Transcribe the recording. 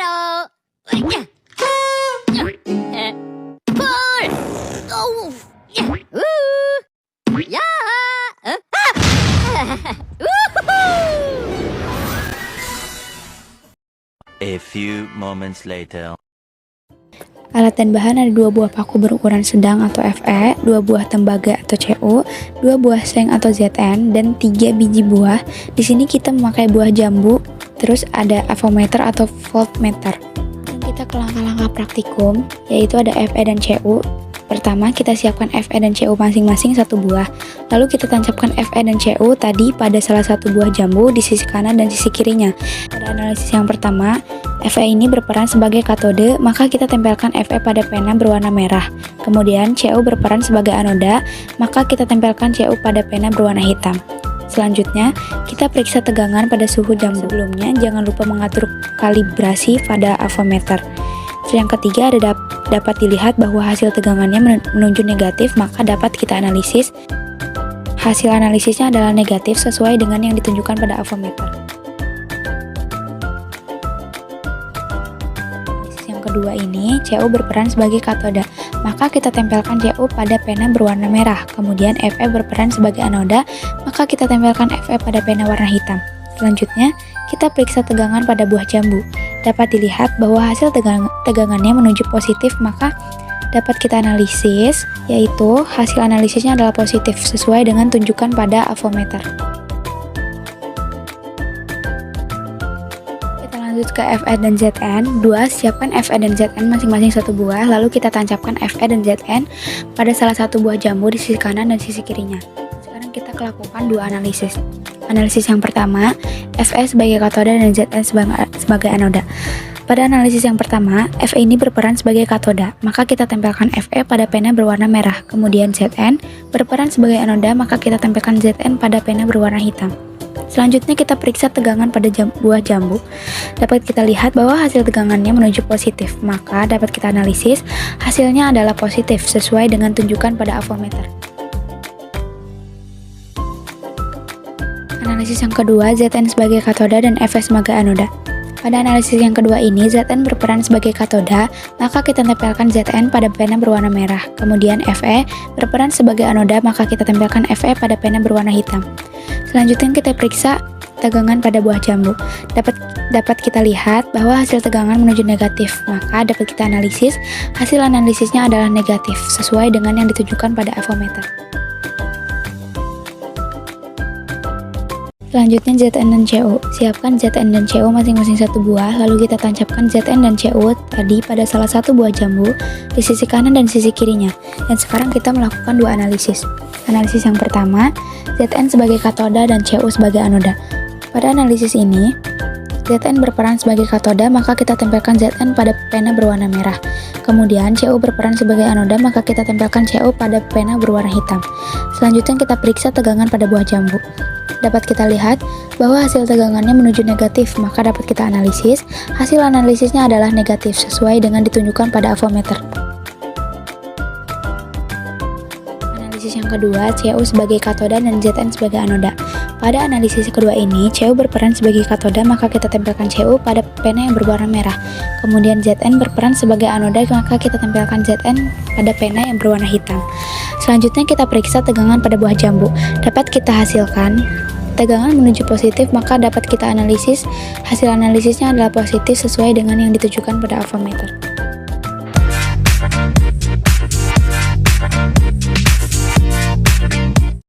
Halo. Pull. Oh. Ya. A few moments later. Alat dan bahan ada 2 buah paku berukuran sedang atau FE, 2 buah tembaga atau CU, 2 buah seng atau ZN, dan 3 biji buah. Di sini kita memakai buah jambu, terus ada avometer atau voltmeter. Kita ke langkah-langkah praktikum, yaitu ada FE dan CU. Pertama, kita siapkan FE dan CU masing-masing 1 buah. Lalu kita tancapkan FE dan CU tadi pada salah satu buah jambu di sisi kanan dan sisi kirinya. Pada analisis yang pertama, FE ini berperan sebagai katode, maka kita tempelkan FE pada pena berwarna merah. Kemudian CU berperan sebagai anoda, maka kita tempelkan CU pada pena berwarna hitam. Selanjutnya, kita periksa tegangan pada suhu jambu. Sebelumnya, jangan lupa mengatur kalibrasi pada avometer. Yang ketiga, dapat dilihat bahwa hasil tegangannya menunjuk negatif, maka dapat kita analisis. Hasil analisisnya adalah negatif sesuai dengan yang ditunjukkan pada avometer. Analisis yang kedua ini, CU berperan sebagai katoda, maka kita tempelkan CU pada pena berwarna merah. Kemudian FE berperan sebagai anoda, maka kita tempelkan FE pada pena warna hitam. Selanjutnya, kita periksa tegangan pada buah jambu. Dapat dilihat bahwa hasil tegangannya menuju positif, maka dapat kita analisis, yaitu hasil analisisnya adalah positif sesuai dengan tunjukan pada avometer. Kita lanjut ke FE dan ZN. Siapkan FE dan ZN masing-masing 1 buah, lalu kita tancapkan FE dan ZN pada salah satu buah jambu di sisi kanan dan sisi kirinya. Sekarang kita lakukan 2 analisis. Analisis yang pertama, FE sebagai katoda dan ZN sebagai anoda. Pada analisis yang pertama, FE ini berperan sebagai katoda, maka kita tempelkan FE pada pena berwarna merah. Kemudian ZN berperan sebagai anoda, maka kita tempelkan ZN pada pena berwarna hitam. Selanjutnya kita periksa tegangan pada buah jambu. Dapat kita lihat bahwa hasil tegangannya menuju positif, maka dapat kita analisis, hasilnya adalah positif sesuai dengan tunjukan pada avometer. Analisis yang kedua, ZN sebagai katoda dan FE sebagai anoda. Pada analisis yang kedua ini, ZN berperan sebagai katoda, maka kita tempelkan ZN pada pena berwarna merah. Kemudian FE berperan sebagai anoda, maka kita tempelkan FE pada pena berwarna hitam. Selanjutnya kita periksa tegangan pada buah jambu. Dapat kita lihat bahwa hasil tegangan menuju negatif, maka dapat kita analisis, hasil analisisnya adalah negatif, sesuai dengan yang ditunjukkan pada avometer. Selanjutnya ZN dan CU. Siapkan ZN dan CU masing-masing 1 buah, lalu kita tancapkan ZN dan CU tadi pada salah satu buah jambu di sisi kanan dan sisi kirinya. Dan sekarang kita melakukan 2 analisis. Analisis yang pertama, ZN sebagai katoda dan CU sebagai anoda. Pada analisis ini, ZN berperan sebagai katoda, maka kita tempelkan ZN pada pena berwarna merah. Kemudian CU berperan sebagai anoda, maka kita tempelkan CU pada pena berwarna hitam. Selanjutnya kita periksa tegangan pada buah jambu. Dapat kita lihat bahwa hasil tegangannya menuju negatif, maka dapat kita analisis. Hasil analisisnya adalah negatif sesuai dengan ditunjukkan pada avometer. Analisis yang kedua, CU sebagai katoda dan ZN sebagai anoda. Pada analisis kedua ini, CU berperan sebagai katoda, maka kita tempelkan CU pada pena yang berwarna merah. Kemudian ZN berperan sebagai anoda, maka kita tempelkan ZN pada pena yang berwarna hitam. Selanjutnya kita periksa tegangan pada buah jambu. Dapat kita hasilkan tegangan menuju positif, maka dapat kita analisis. Hasil analisisnya adalah positif sesuai dengan yang ditujukan pada avometer.